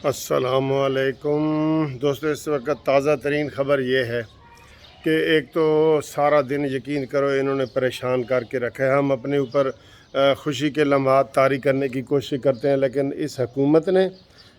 अस्सलाम वालेकुम दोस्तों। इस वक्त ताज़ा तरीन ख़बर ये है कि एक तो सारा दिन यकीन करो इन्होंने परेशान करके रखा है। हम अपने ऊपर खुशी के लम्हात तारी करने की कोशिश करते हैं, लेकिन इस हुकूमत ने,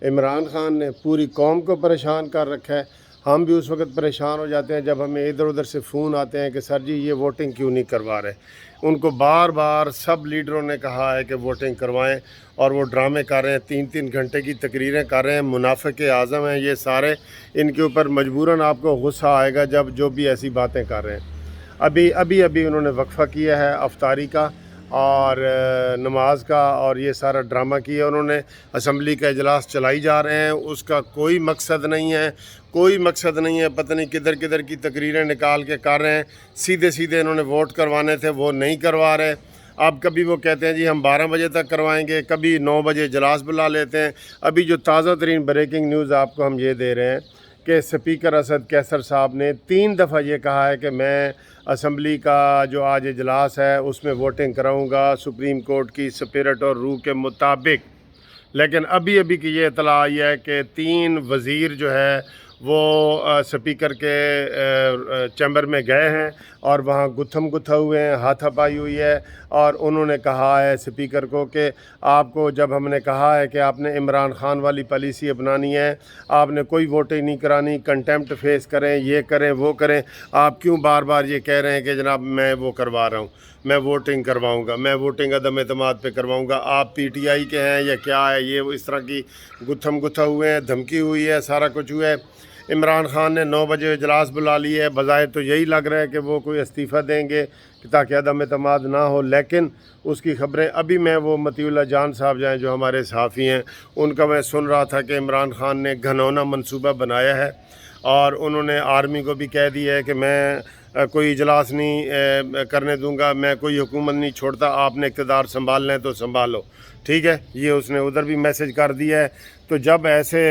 इमरान ख़ान ने पूरी कौम को परेशान कर रखा है। हम भी उस वक्त परेशान हो जाते हैं जब हमें इधर उधर से फ़ोन आते हैं कि सर जी ये वोटिंग क्यों नहीं करवा रहे। उनको बार बार सब लीडरों ने कहा है कि वोटिंग करवाएं, और वो ड्रामे कर रहे हैं, 3-3 घंटे की तकरीरें कर रहे हैं। मुनाफिक आज़म हैं ये सारे, इनके ऊपर मजबूरन आपको गुस्सा आएगा जब जो भी ऐसी बातें कर रहे हैं। अभी उन्होंने वक्फ़ा किया है अफ्तारी का और नमाज का, और ये सारा ड्रामा किया उन्होंने। असम्बली का इजलास चलाई जा रहे हैं, उसका कोई मकसद नहीं है, कोई मकसद नहीं है। पता नहीं किधर किधर की तकरीरें निकाल के कर रहे हैं। सीधे सीधे इन्होंने वोट करवाने थे, वो नहीं करवा रहे। अब कभी वो कहते हैं जी हम 12 बजे तक करवाएंगे, कभी 9 बजे इजलास बुला लेते हैं। अभी जो ताज़ा तरीन ब्रेकिंग न्यूज़ आपको हम ये दे रहे हैं कि स्पीकर असद कैसर साहब ने 3 दफ़ा ये कहा है कि मैं असम्बली का जो आज इजलास है उसमें वोटिंग कराऊंगा सुप्रीम कोर्ट की स्पिरिट और रूह के मुताबिक। लेकिन अभी की ये इतला आई है कि 3 वज़ीर जो है वो स्पीकर के चैम्बर में गए हैं और वहाँ गुत्थम गुत्था हुए हैं, हाथापाई हुई है। और उन्होंने कहा है स्पीकर को कि आपको जब हमने कहा है कि आपने इमरान ख़ान वाली पॉलिसी अपनानी है, आपने कोई वोटिंग नहीं करानी, कंटेम्प्ट फेस करें, ये करें वो करें, आप क्यों बार बार ये कह रहे हैं कि जनाब मैं वो करवा रहा हूँ, मैं वोटिंग करवाऊँगा, मैं वोटिंग अदम एतमाद पे करवाऊँगा, आप PTI के हैं या क्या है। ये इस तरह की गुत्थम गुत्था हुए हैं, धमकी हुई है, सारा कुछ हुआ है। इमरान ख़ान ने 9 बजे इजलास बुला लिया है। बज़ाहिर तो यही लग रहा है कि वो कोई इस्तीफ़ा देंगे ताकि अदम एतमाद ना हो, लेकिन उसकी ख़बरें अभी मैं वो मतीउल्लाह जान साहब जाएँ जो हमारे सहाफ़ी हैं, उनका मैं सुन रहा था कि इमरान ख़ान ने घनौना मंसूबा बनाया है और उन्होंने आर्मी को भी कह दिया है कि मैं कोई इजलास नहीं करने दूंगा, मैं कोई हुकूमत नहीं छोड़ता, आपने इक़्तिदार संभालना है तो संभालो, ठीक है। ये उसने उधर भी मैसेज कर दिया है। तो जब ऐसे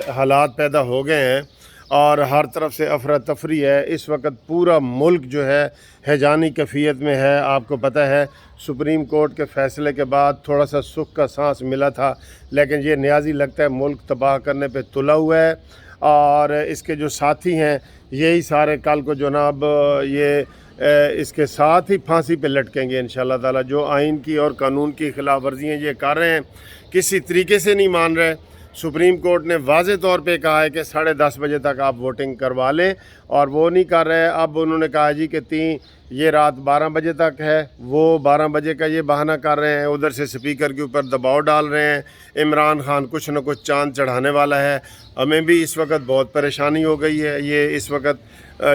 हालात पैदा हो गए हैं और हर तरफ से अफरा तफरी है, इस वक्त पूरा मुल्क जो है हैजानी कैफियत में है। आपको पता है सुप्रीम कोर्ट के फ़ैसले के बाद थोड़ा सा सुख का सांस मिला था, लेकिन ये न्याजी लगता है मुल्क तबाह करने पे तुला हुआ है। और इसके जो साथी हैं यही सारे कल को जनाब ये इसके साथ ही फांसी पे लटकेंगे इंशाल्लाह ताला। जो आइन की और कानून की खिलाफ वर्जियाँ ये कर रहे हैं, किसी तरीके से नहीं मान रहे। सुप्रीम कोर्ट ने वाज़े तौर पे कहा है कि 10:30 बजे तक आप वोटिंग करवा लें, और वो नहीं कर रहे। अब उन्होंने कहा जी कि ये रात 12 बजे तक है, वो 12 बजे का ये बहाना कर रहे हैं, उधर से स्पीकर के ऊपर दबाव डाल रहे हैं। इमरान ख़ान कुछ न कुछ चांद चढ़ाने वाला है। हमें भी इस वक्त बहुत परेशानी हो गई है। ये इस वक्त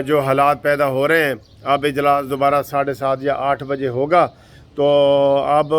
जो हालात पैदा हो रहे हैं, अब इजलास दोबारा 7:30 या 8 बजे होगा, तो अब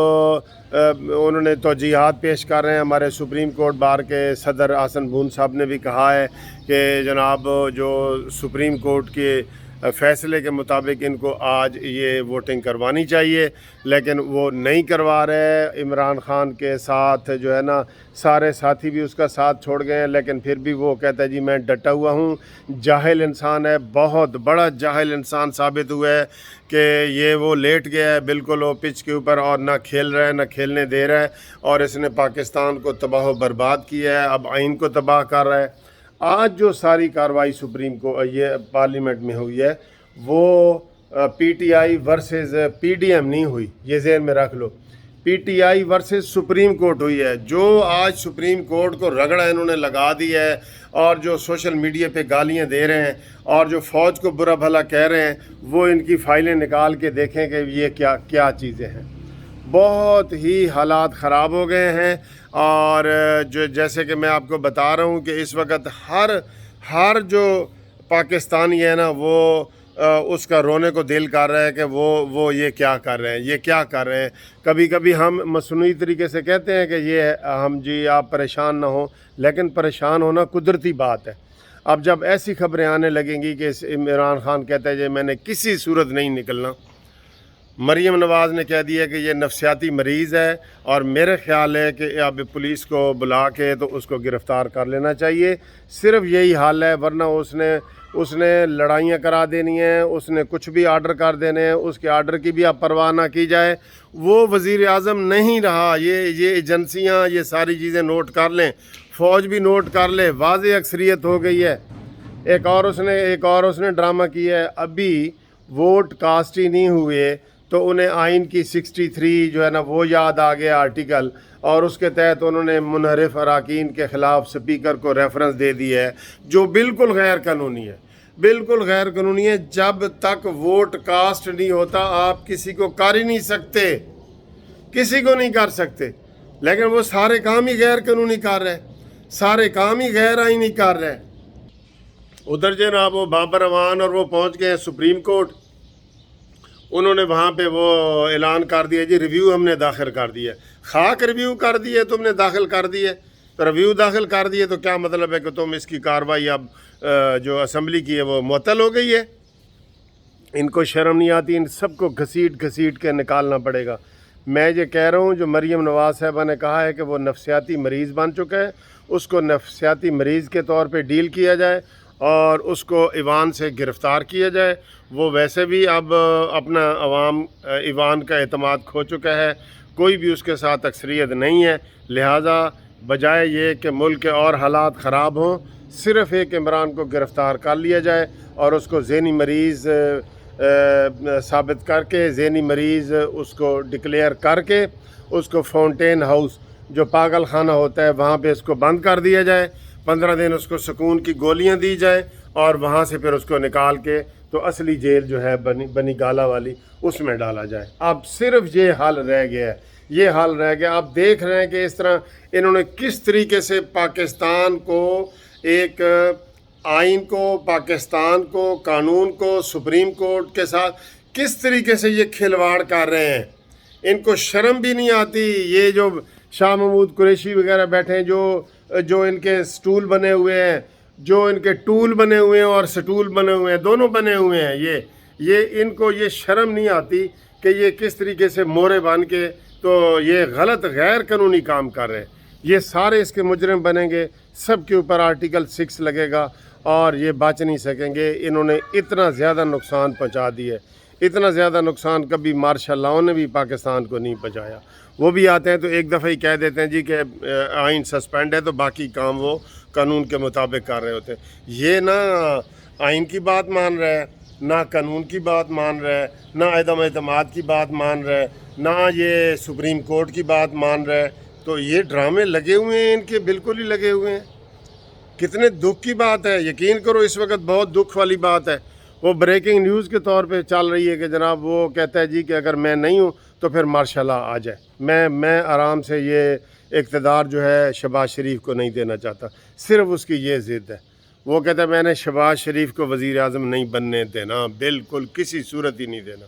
उन्होंने तौजीहात पेश कर रहे हैं। हमारे सुप्रीम कोर्ट बार के सदर आसन बून साहब ने भी कहा है कि जनाब जो सुप्रीम कोर्ट के फ़ैसले के मुताबिक इनको आज ये वोटिंग करवानी चाहिए, लेकिन वो नहीं करवा रहे। इमरान ख़ान के साथ जो है ना सारे साथी भी उसका साथ छोड़ गए हैं, लेकिन फिर भी वो कहता है जी मैं डटा हुआ हूँ। जाहिल इंसान है, बहुत बड़ा जाहिल इंसान साबित हुआ है कि ये वो लेट गया है बिल्कुल वो पिच के ऊपर, और ना खेल रहा है ना खेलने दे रहा है, और इसने पाकिस्तान को तबाह बर्बाद किया है, अब आइन को तबाह कर रहा है। आज जो सारी कार्रवाई सुप्रीम को ये पार्लियामेंट में हुई है, वो PTI वर्सेस PDM नहीं हुई, ये ज़हन में रख लो। PTI वर्सेस सुप्रीम कोर्ट हुई है। जो आज सुप्रीम कोर्ट को रगड़ा इन्होंने लगा दिया है, और जो सोशल मीडिया पे गालियां दे रहे हैं और जो फ़ौज को बुरा भला कह रहे हैं, वो इनकी फ़ाइलें निकाल के देखें कि ये क्या क्या चीज़ें हैं। बहुत ही हालात ख़राब हो गए हैं। और जो जैसे कि मैं आपको बता रहा हूँ कि इस वक्त हर जो पाकिस्तानी है ना, वो उसका रोने को दिल कर रहा है कि वो ये क्या कर रहे हैं, ये क्या कर रहे हैं। कभी कभी हम मसनूई तरीके से कहते हैं कि ये हम जी आप परेशान ना हो, लेकिन परेशान होना कुदरती बात है। अब जब ऐसी खबरें आने लगेंगी कि इमरान ख़ान कहता है जी मैंने किसी सूरत नहीं निकलना, मरीम नवाज़ ने कह दिया कि ये नफसियाती मरीज़ है, और मेरे ख्याल है कि अब पुलिस को बुला के तो उसको गिरफ़्तार कर लेना चाहिए। सिर्फ यही हाल है, वरना उसने लड़ाइयाँ करा देनी है, उसने कुछ भी आर्डर कर देने हैं, उसके आर्डर की भी आप परवाह ना की जाए। वो वज़ीर आज़म नहीं रहा। ये एजेंसियाँ ये सारी चीज़ें नोट कर लें। फ़ौज भी नोट कर ले, वाज़ेह अक्सरियत हो गई है। एक और उसने ड्रामा किया है, अभी वोट कास्ट ही नहीं हुए तो उन्हें आइन की 63 जो है ना वो याद आ गया आर्टिकल, और उसके तहत उन्होंने मुनहरिफ अरकान के ख़िलाफ़ स्पीकर को रेफरेंस दे दिया है, जो बिल्कुल गैर कानूनी है, बिल्कुल गैर कानूनी है। जब तक वोट कास्ट नहीं होता आप किसी को कर ही नहीं सकते, किसी को नहीं कर सकते। लेकिन वो सारे काम ही गैर कानूनी कर रहे, सारे काम ही गैर आईनी कर रहे। उधर जनाब वो बाबर अवान और वो पहुंच गए सुप्रीम कोर्ट, उन्होंने वहाँ पे वो ऐलान कर दिया जी रिव्यू हमने दाखिल कर दिया। खाक रिव्यू कर दिए तुमने, दाखिल कर दिए, तो रिव्यू दाखिल कर दिए तो क्या मतलब है कि तुम इसकी कार्रवाई अब जो असम्बली की है वो मुअत्तल हो गई है। इनको शर्म नहीं आती, इन सबको घसीट घसीट के निकालना पड़ेगा। मैं ये कह रहा हूँ जो मरीम नवाज़ साहबा ने कहा है कि वो नफसियाती मरीज़ बन चुका है, उसको नफसियाती मरीज़ के तौर पे डील किया जाए और उसको ईवान से गिरफ़्तार किया जाए। वो वैसे भी अब अपना अवाम ईवान का एतमाद खो चुका है, कोई भी उसके साथ अक्सरियत नहीं है। लिहाजा बजाय ये कि मुल्क के और हालात ख़राब हों, सिर्फ़ एक इमरान को गिरफ़्तार कर लिया जाए और उसको ज़हनी मरीज़ साबित करके, ज़हनी मरीज़ उसको डिक्लेयर करके, उसको फाउंटेन हाउस जो पागल खाना होता है वहाँ पे इसको बंद कर दिया जाए। 15 दिन उसको सुकून की गोलियां दी जाए और वहाँ से फिर उसको निकाल के तो असली जेल जो है बनी गाला वाली उसमें डाला जाए। अब सिर्फ ये हाल रह गया है, ये हाल रह गया। आप देख रहे हैं कि इस तरह इन्होंने किस तरीके से पाकिस्तान को, एक आइन को, पाकिस्तान को, कानून को, सुप्रीम कोर्ट के साथ किस तरीके से ये खिलवाड़ कर रहे हैं। इनको शर्म भी नहीं आती। ये जो शाह महमूद कुरैशी वगैरह बैठे हैं, जो इनके स्टूल बने हुए हैं, जो इनके टूल बने हुए हैं और स्टूल बने हुए हैं, दोनों बने हुए हैं, ये इनको ये शर्म नहीं आती कि ये किस तरीके से मोरे बन के तो ये गलत गैर कानूनी काम कर रहे हैं। ये सारे इसके मुजरिम बनेंगे, सब के ऊपर आर्टिकल 6 लगेगा और ये बच नहीं सकेंगे। इन्होंने इतना ज़्यादा नुकसान पहुंचा दिया, इतना ज़्यादा नुकसान कभी मार्शल लॉ ने भी पाकिस्तान को नहीं पहुंचाया। वो भी आते हैं तो एक दफ़ा ही कह देते हैं जी कि आइन सस्पेंड है, तो बाकी काम वो कानून के मुताबिक कर रहे होते हैं। ये ना आइन की बात मान रहा है, ना कानून की बात मान रहा है, ना अदम एतमाद की बात मान रहा है, ना ये सुप्रीम कोर्ट की बात मान रहा है। तो ये ड्रामे लगे हुए हैं इनके, बिल्कुल ही लगे हुए हैं। कितने दुख की बात है, यकीन करो इस वक्त बहुत दुख वाली बात है। वो ब्रेकिंग न्यूज़ के तौर पे चल रही है कि जनाब वो कहता है जी कि अगर मैं नहीं हूँ तो फिर मार्शल लॉ आ जाए। मैं आराम से ये इक़्तिदार जो है शहबाज शरीफ को नहीं देना चाहता, सिर्फ उसकी ये ज़िद है। वो कहता है मैंने शहबाज शरीफ को वज़ीर आज़म नहीं बनने देना, बिल्कुल किसी सूरत ही नहीं देना।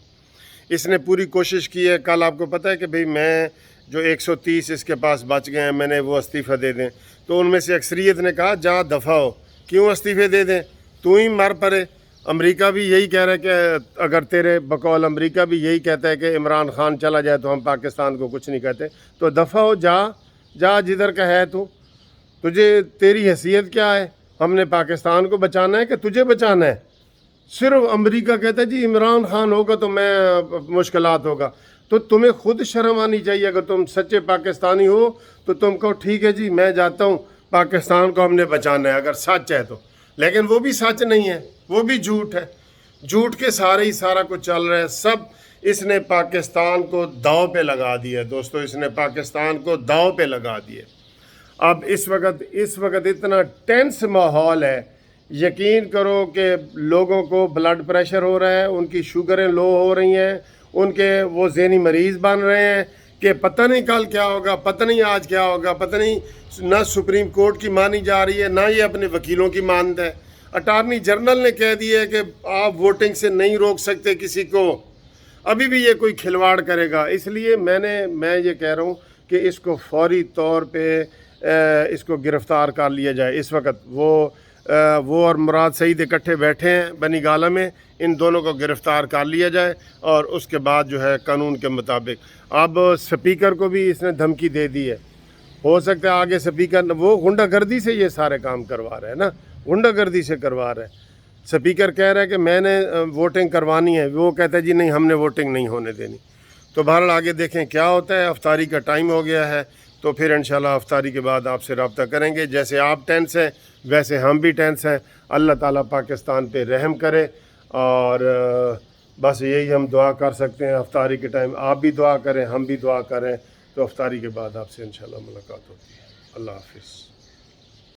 इसने पूरी कोशिश की है। कल आपको पता है कि भाई मैं जो 130 इसके पास बच गए हैं, मैंने वो इस्तीफ़ा दे दें, तो उनमें से अक्सरियत ने कहा जा दफ़ा हो, क्यों इस्तीफ़े दे दें, तू ही मर पड़े। अमेरिका भी यही कह रहा है कि अगर तेरे बकौल अमेरिका भी यही कहता है कि इमरान खान चला जाए तो हम पाकिस्तान को कुछ नहीं कहते, तो दफ़ा हो, जा जिधर का है तू, तुझे तेरी हैसियत क्या है, हमने पाकिस्तान को बचाना है कि तुझे बचाना है। सिर्फ अमेरिका कहता है जी इमरान खान होगा तो मैं मुश्किलात होगा। तो तुम्हें खुद शर्म आनी चाहिए। अगर तुम सच्चे पाकिस्तानी हो तो तुम कहो ठीक है जी मैं जाता हूँ, पाकिस्तान को हमने बचाना है, अगर सच है तो। लेकिन वो भी सच नहीं है, वो भी झूठ है। झूठ के सारे ही सारा कुछ चल रहा है। सब इसने पाकिस्तान को दांव पे लगा दिया दोस्तों, इसने पाकिस्तान को दांव पे लगा दिया। अब इस वक्त इतना टेंस माहौल है, यकीन करो कि लोगों को ब्लड प्रेशर हो रहा है, उनकी शुगरें लो हो रही हैं, उनके वो ज़हनी मरीज़ बन रहे हैं कि पता नहीं कल क्या होगा, पता नहीं आज क्या होगा, पता नहीं। ना सुप्रीम कोर्ट की मानी जा रही है, ना ये अपने वकीलों की मानता है। अटार्नी जनरल ने कह दिया है कि आप वोटिंग से नहीं रोक सकते किसी को, अभी भी ये कोई खिलवाड़ करेगा। इसलिए मैं ये कह रहा हूँ कि इसको फौरी तौर पे इसको गिरफ़्तार कर लिया जाए। इस वक्त वो और मुराद सईद इकट्ठे बैठे हैं बनी गाला में, इन दोनों को गिरफ़्तार कर लिया जाए और उसके बाद जो है कानून के मुताबिक। अब स्पीकर को भी इसने धमकी दे दी है, हो सकता है आगे स्पीकर वो गुंडागर्दी से ये सारे काम करवा रहे हैं ना, गुंडागर्दी से करवा रहे हैं। स्पीकर कह रहा है कि मैंने वोटिंग करवानी है, वो कहता है जी नहीं हमने वोटिंग नहीं होने देनी। तो बहरहाल आगे देखें क्या होता है। अफ्तारी का टाइम हो गया है, تو پھر انشاءاللہ افطاری کے بعد آپ سے رابطہ کریں گے. جیسے آپ ٹینس ہیں ویسے ہم بھی ٹینس ہیں. اللہ تعالیٰ پاکستان پہ رحم کرے. اور بس یہی ہم دعا کر سکتے ہیں. افطاری کے ٹائم آپ بھی دعا کریں، ہم بھی دعا کریں. تو افطاری کے بعد آپ سے انشاءاللہ ملاقات ہوتی ہے. اللہ حافظ.